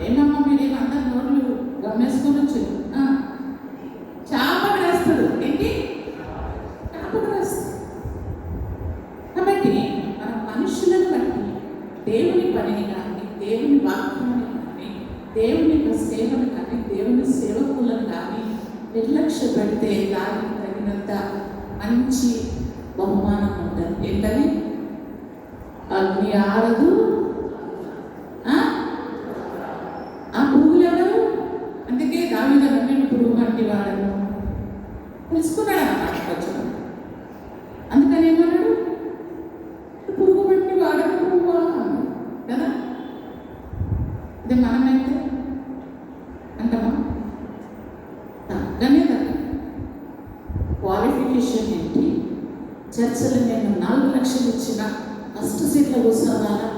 ఏమమ్మా మీరు అందరు నోళ్ళు గమనించుకొని వచ్చారు. చేపలు వేస్తాడు, ఏంటి చేపలు వేస్తాడు. కాబట్టి మనం మనుషులను బట్టి దేవుని పనిని కానీ, దేవుని వాక్యాన్ని కానీ, దేవుని యొక్క సేవను కానీ, దేవుని సేవకులను కానీ నిర్లక్ష్య పెడితే దానికి తగినంత మంచి బహుమానం ఉంటుంది. ఏంటని? అగ్ని ఆరదు, ఆ పురుగులు ఎవరు? అందుకే దావీదు నేను పురుగు వంటి వాడను తెలుసుకున్నాడు అన్నమాట. అందుకని ఏమన్నాడు? పురుగు వంటి వాడను పురుగు అన్నాడు కదా. అదే మనమైతే అంటామా? తగ్గనే తగ్గ. క్వాలిఫికేషన్ ఏంటి? చర్చలు నేను 4 లక్షలు ఇచ్చిన ఫస్ట్ సీట్లో కూర్చోవాలా?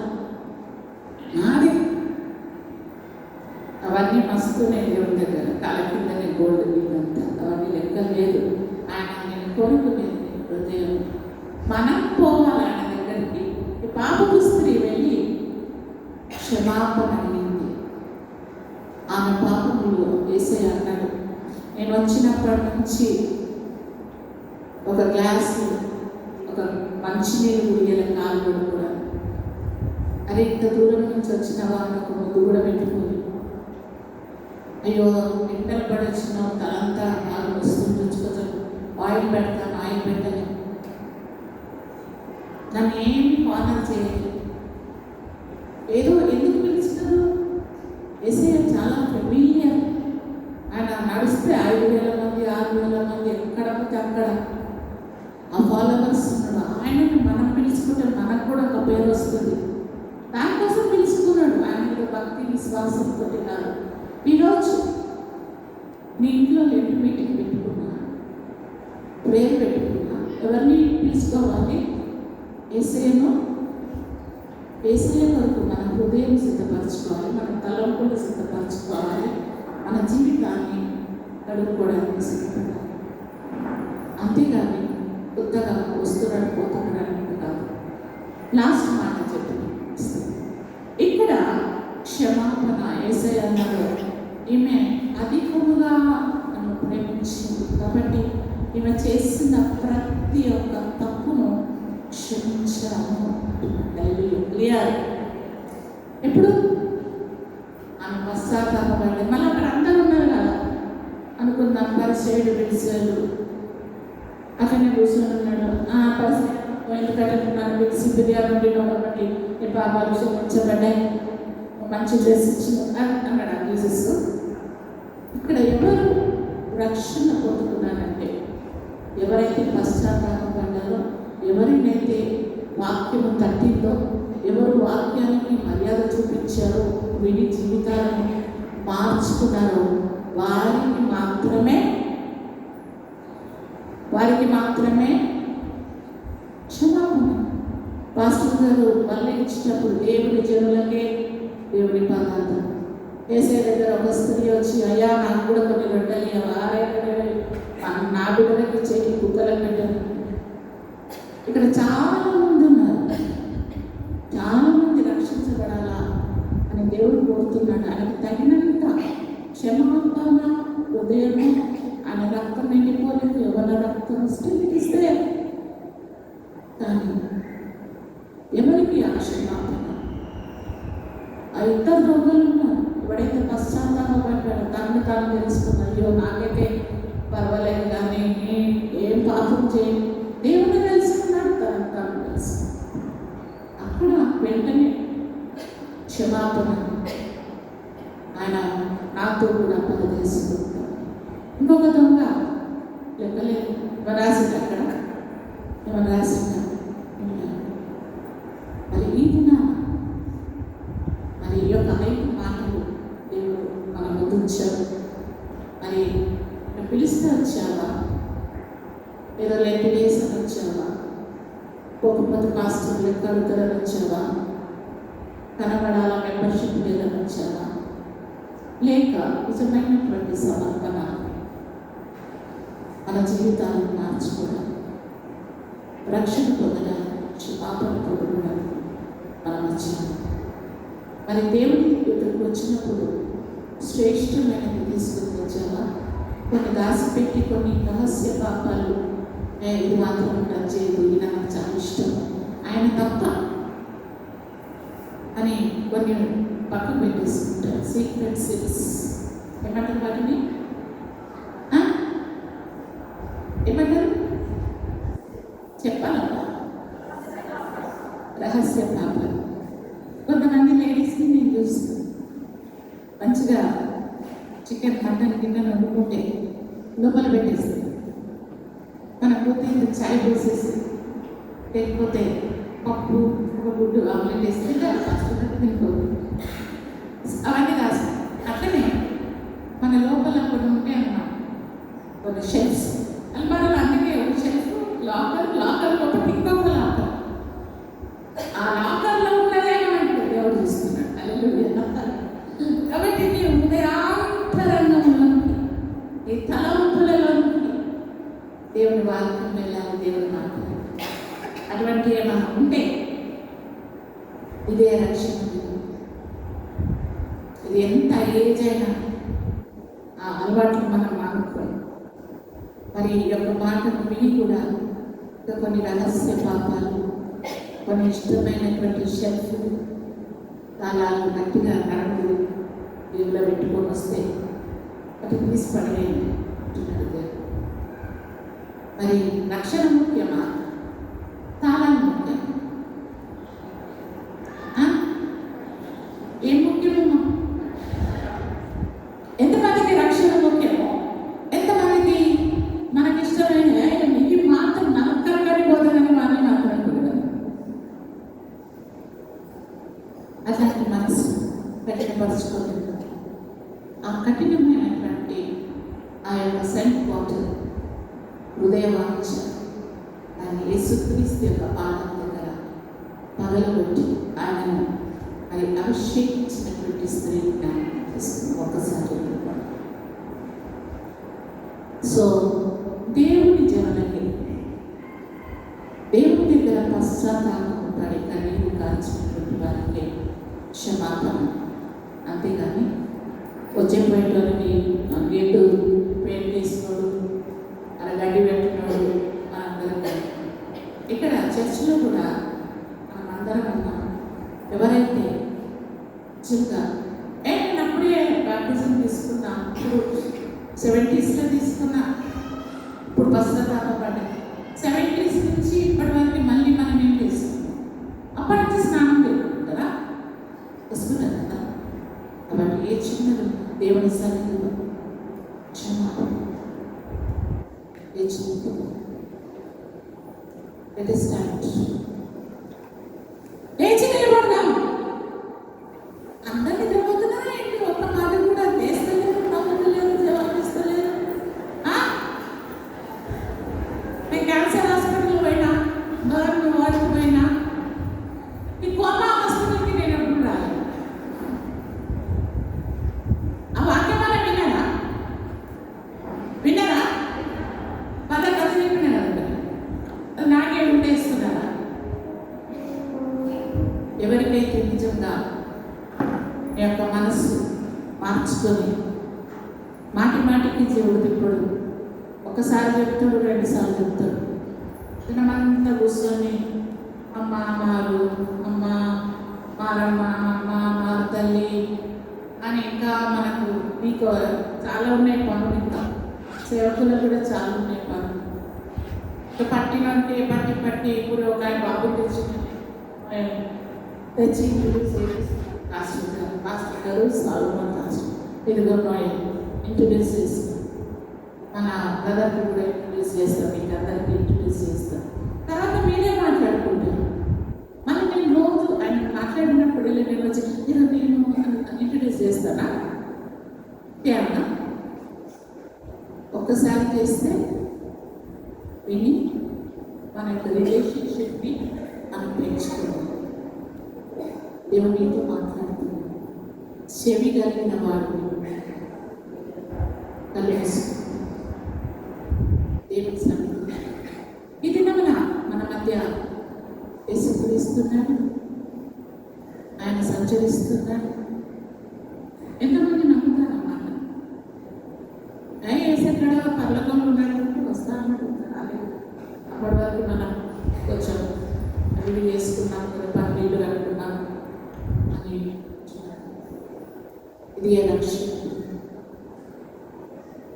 అవన్నీ మస్తున్నాయి దేవుడి దగ్గర. తల కిందనే గోల్డ్ ఇదంతా అవన్నీ లెక్క లేదు. ఆయన నేను కోరుకునేది హృదయం. మనం పోవాలి ఆయన దగ్గరికి. ఈ పాపపు స్త్రీ వెళ్ళి క్షమాపణ అడిగింది. ఆమె పాపములు యేసయ్య అన్నాడు, నేను వచ్చినప్పటి నుంచి ఒక గ్లాసు ఒక మంచినీళ్ళు గుడిగల కాలు కూడా, అరే ఇంత దూరం నుంచి వచ్చిన వాళ్ళని ఒక ముద్దు కూడా పెట్టుకోని, అయ్యో ఎండలు పడొచ్చినావు తలంతా బాగా వస్తుంది కొంచెం ఆయిల్ పెడతాను, ఆయిల్ పెట్టని నన్ను ఏమి ఆనర్ చేయలేదు. ఏదో ఎందుకు పిలిచినారు? యేసయ్య చాలా ఫెమిలియర్. ఆయన నడిస్తే 5,000 మంది 6,000 మంది ఎక్కడ పోతే అక్కడ ఆ ఫాలోవర్స్ ఉన్నాడు. ఆయనని మనం పిలుచుకుంటే మనకు కూడా ఒక పేరు వస్తుంది. దానికోసం పిలుచుకున్నాడు. ఆయన మీద భక్తి విశ్వాసంతో కాదు. ఈరోజు నీ ఇంట్లో లెంట్ మీటింగ్ పెట్టుకున్నా, ప్రేయర్ పెట్టుకున్నా, ఎవరిని పిలుచుకోవాలి? యేసయ్య కొరకు మన హృదయం సిద్ధపరచుకోవాలి, మన తలంపులు సిద్ధపరచుకోవాలి, మన జీవితాన్ని గడుపుకోవడానికి సిద్ధపడాలి. అంతేగాని కొత్తగా వస్తున్నాడు పోతున్నాడు కాదు. లాస్ట్ మాట చెప్పి ఇక్కడ క్షమాపణ. యేసయ్య అన్నాడు, ఈమె అధికముగా నన్ను ప్రేమించింది కాబట్టి ఈమె చేసిన ప్రతి ఒక్క తప్పును క్షమించాను. ఎప్పుడు ఆమె పశ్చాత్తాపడి మళ్ళీ అక్కడ అందరూ ఉన్నారు కదా అనుకుందాం. పరిచయుడు పిలిచాడు, అక్కడనే కూర్చొని ఉన్నాడు. ఎందుకంటున్నాను పిలిచి బిర్యానీ వండిన కాబట్టి నీ పాపాలు క్షమించబడ్డాయి, మంచి డ్రెస్ ఇచ్చిన అన్నాడు జీసస్. ఇక్కడ ఎవరు రక్షణ పొందుకున్నారంటే ఎవరైతే పశ్చాత్తాపడ్డారో, ఎవరినైతే వాక్యము తట్టిందో, ఎవరు వాక్యానికి మర్యాద చూపించారో, విని జీవితాలను మార్చుకున్నారో వారికి మాత్రమే క్షమాపణ. పాస్టర్ గారు మళ్ళీ ఇచ్చినప్పుడు దేవుడి జనులకే దేవుడి పదార్థం. యేసయ్య దగ్గర ఒక స్త్రీ వచ్చి, అయ్యా నాకు కూడా కొన్ని రొట్టెలు నా బిడ్డలకి చేతి కుక్కలకు పెట్టాను. ఇక్కడ చాలా మంది ఉన్నారు, చాలా మంది రక్షించబడాలా అని దేవుడు కోరుతున్నాడు. ఆయనకు తగినంత క్షమాపణ హృదయము. ఆయన రక్తం నిండిపోలేదు, ఎవరి రక్తం ఇస్తే కానీ ఎవరికి ఆ క్షమాపణ? ఆ ఇద్దరు రోగులు ఉన్నారు. ఎవడైతే పశ్చాత్తాపడ్డాడో తనను తాను తెలుసుకున్నా, అయ్యో నాకైతే పర్వాలేదు కానీ ఏం పాపం చేయి, దేవుడు తెలుసుకున్నాడు, తనను తాను తెలుసుకున్నాడు. అక్కడ వెంటనే క్షమాపణ ఆయన నాతో కూడా పనిచేసుకుంటాడు. ఇంకొక దొంగ లెక్కలేదు రాసింది, అక్కడ ఏమన్నా రాసిందా? మరి ఈ దిన మరి ఈ యొక్క 5 మాటలు దేవుడు మన ముందు ఉంచారు. మరి పిలిస్తే వచ్చావా? ఏదో లెక్క డేస్ అని వచ్చావా? పోకపోతే పాస్టర్ లెక్క అడుగుతారని వచ్చావా? కనబడాల మెంబర్షిప్ లేదని వచ్చావా? లేక నిజమైనటువంటి సమర్పణ మన జీవితాలను మార్చుకోవడానికి, రక్షణ పొందడానికి, క్షమాపణ పొందడానికి మనం వచ్చాము. మరి దేవుడి దగ్గరికి వచ్చినప్పుడు శ్రేష్టమైనది తీసుకుని వచ్చావా? కొన్ని దాచిపెట్టి కొన్ని రహస్య పాపాలు, ఇది మాత్రం టచ్ చేయదు, ఇది నాకు చాలా ఇష్టం, ఆయన తప్ప అని కొన్ని పక్కన పెట్టేసుకుంటారు. సీక్రెట్ సిల్స్ ఏమంటారు వాటిని? ఏమంటారు చెప్పాలమ్మా? రహస్య పాపాలు. కొంతమంది లేడీస్ని నేను చూస్తాను, మంచిగా చికెన్ మటన్ గిన్నెలు వండుకుంటే లోపల పెట్టేస్తుంది. మన కూతురు చాయ్ పోసేసి, లేకపోతే పప్పు ఒక గుడ్డు ఆమ్లెట్ వేస్తే తినుకోదు, అవన్నీ రాస్తాం. అట్లనే మన లోపల కొన్ని ఉంటే అన్నమాట, కొన్ని షెల్ఫ్స్ అల్మారాలు. అందుకే ఒక షెల్ఫ్ లాకర్ లోపల ఇంకొక లాకర్. ఆ లాకర్లో ఉన్నదే మనకు దేవుడు చూస్తున్నాడు. కాబట్టి నీ హృదయ వాక్యం వెళ్ళాలి, దేవుడు మాట్లాడాలి. అటువంటి ఏమైనా ఉంటే ఇదే రక్షణ. ఇది ఎంత ఏజ్ అయినా ఆ అలవాట్లు మనం మానుకోవాలి. మరి ఈ యొక్క మాటను విని కూడా ఇంకా కొన్ని రహస్య పాపాలు, కొన్ని ఇష్టమైనటువంటి షెల్ఫ్లు, తాళాలు గట్టిగా నడుములు దేవులో పెట్టుకొని వస్తే అది తీసి పడవేయండి అంటున్నాడు దేవుడు. మరి రక్షణ ముఖ్యమా, తాళాలు ముఖ్యమా? ఏం ముఖ్యమేమో? ఎంతమందికి రక్షణ ముఖ్యమో, ఎంతమందికి మనకిష్టమైన ఇది మాత్రం నమ్మకం పోతుందని వారిని మాత్రం కూడా అట్లాంటి మనసు కఠినపరచుకోలేదు. ఆ కఠినమైనటువంటి ఆ యొక్క సెంట్ వాటర్ హృదయవాంఛ ఆయన యేసుక్రీస్తు యొక్క పాదం దగ్గర పగలగొట్టి ఆయనను అది అభిషేకించినటువంటి స్త్రీ ఒక్కసారి. సో దేవుని జనులకి దేవుని దగ్గర పశ్చాత్తాపం పడి కన్నీరు కాల్చినటువంటి వారికి క్షమాపణ, అంతేగాని వచ్చేపోయేటోళ్ళకి గేటు పెయింట్ వేసినోడు అలా గడ్డి పెట్టినోడు మనందరం. ఇక్కడ చర్చిలో కూడా మనం అందరం ఉన్నాం. ఎవరైతే చిన్న నేను అప్పుడే బాప్టిజం తీసుకున్నా, ఇప్పుడు 70s తీసుకున్నా, ఇప్పుడు పశ్చాత్తాపం పడ్డాయి. 70s నుంచి ఇప్పటి వరకు మళ్ళీ మనం ఏం చేస్తున్నాం? అప్పటి నుంచి స్నానం చేసుకుంటారా? వస్తున్నారు కదా. కాబట్టి ఏ చిన్నది దేవుని సన్నిధిలో క్షమాపణ, ఏ చిన్నది లేచి నిలబడదాం. అందరికీ తెలియతున్నారా ఏంటి? ఒక్క మాట కూడా వేస్తలేదు, నవ్వుతలేదు, జవాబిస్తలేదు. నేను క్యాన్సర్ హాస్పిటల్ పోయినా, బర్న్ వార్డుకు పోయినా, ఈ కోమా హాస్పిటల్కి నేను ఎప్పుడు రాలేదు. ఆ వాక్యం వల్ల విన్నారా? విన్నారా? పద కథ చెప్పిన కదా, నాకే ఉండేస్తున్నారా? ఎవరికైతే నిజంగా ఈ యొక్క మనసు మార్చుకొని మాటి మాటికి దేవుడు తిప్పుడు ఒకసారి చెప్తాడు, 2 సార్లు చెప్తాడు. దినమంతా కూర్చొని అమ్మ మారు, అమ్మ మారమ్మ, అమ్మ మారు తల్లి అని ఇంకా మనకు మీకు చాలా ఉన్నాయి పనులు. ఇంకా సేవకులు కూడా చాలా ఉన్నాయి పనులు. పట్టినంటే పట్టి ఇప్పుడు ఒక ఆయన బాబు తెచ్చి పాస్టర్ గారు సాల్మన్ పాస్టర్ ఇదిగో ఇంట్రడ్యూస్ చేస్తాం. మన బ్రదర్కి కూడా ఇంట్రడ్యూస్ చేస్తాం, మీకు అందరికీ ఇంట్రడ్యూస్ చేస్తాం. తర్వాత మీరే మాట్లాడుకుంటారు. మళ్ళీ నేను రోజు ఆయన మాట్లాడినప్పుడు నేను వచ్చి నేను ఇంట్రడ్యూస్ చేస్తానా? ఏమన్నా ఒక్కసారి చేస్తే విని మన యొక్క రిలేషన్షిప్ని మనం పెంచుకున్నాం. దేవునితో మాట్లాడుతున్నాం. చెవి కలిగిన వాడు కలిసి దేవుని సన్నిధి ఇది మన మధ్య యేసుక్రీస్తున్నాడు, ఆయన సంచరిస్తున్నాడు. ఎంతమంది నమ్ముతారన్నమాట? ఏసెక్కడ పర్లకంలో ఉన్నాడు, వస్తానన్నాడు, రాలేదు. అప్పటి వరకు మనం కొంచెం అవి చేసుకున్నాం కదా, పన్నీళ్ళు కట్టుకున్నాం అని. ఇది ఏ లక్ష్యం?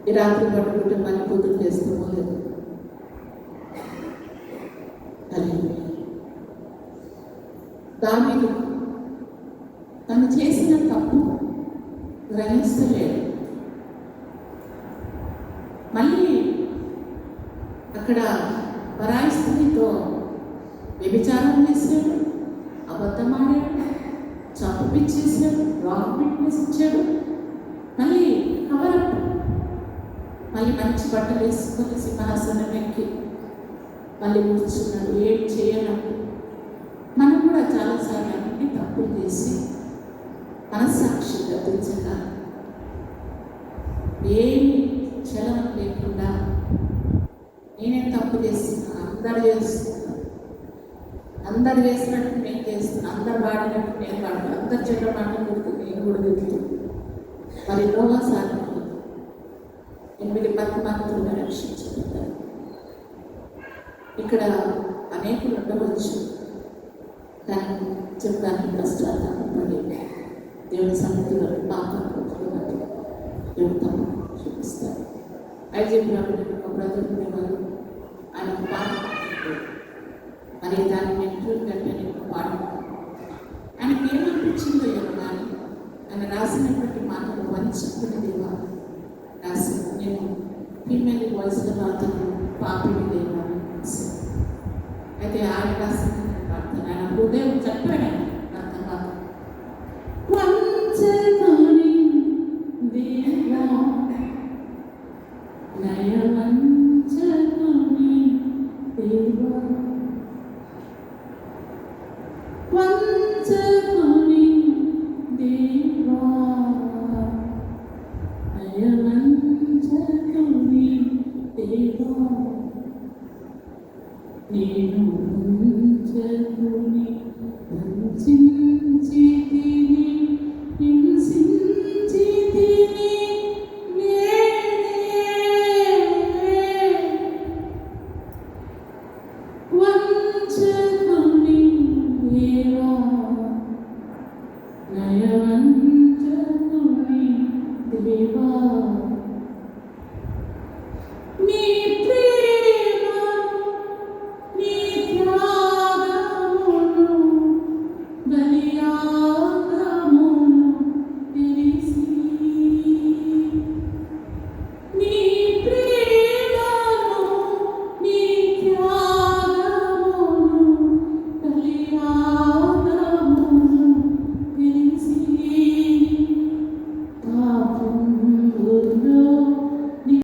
ఈ రాత్రి పట్టుకుంటే మళ్ళీ పొద్దులు చేస్తామో లేదు. దావీదు తను చేసిన తప్పు గ్రహిస్తలేడు. మళ్ళీ అక్కడ పరాయి స్త్రీతో వ్యభిచారం చేశాడు, అబద్ధమాడాడు, చంపించేసాడు, రాంగ్ విట్నెస్ ఇచ్చాడు. మళ్ళీ కవరప్, మళ్ళీ మంచి బట్టలు వేసుకొని సింహాసనం ఎక్కి మళ్ళీ కూర్చున్నాడు. ఏం చేయనట్టు. మనం కూడా చాలాసార్లు అన్ని తప్పులు చేసి మనస్సాక్షి గతించక ఏమి చలనం లేకుండా నేనేం తప్పు అందరు చేసినట్టు నేను చేస్తున్నాను, అందరు వాడినట్టు నేను వాడుతాను, అందరు చెడ్డ మాటలు కొడుతూ నేను కూడా తిరుగుతూ మరి నోవా సాగిపోతుంది. 8 మందిని రక్షించబడ్డారు. ఇక్కడ అనేకులు ఉండవచ్చు, కానీ చెప్పడానికి పశ్చాత్తాపడి దేవుని సన్నిధిలో పాపం కొట్టుకున్నట్టు దేవుడు తప్పు చూపిస్తారు. అయితే ఒక బ్రదర్ ఉండేవారు, ఆయన పాట మరి దాన్ని నెట్టు కంటే నేను పాడుకున్నాను. ఆయనకి ఏమనిపించిందో ఏమో కానీ ఆయన రాసినటువంటి మాటలు వంచుకుని దేవా రాసి నేను ఫీమేల్ వాయిస్లో రాతను పాపిని దేవా. అయితే ఆయన రాసిన ప్రార్థన ఆయన హృదయం చెప్పాడు.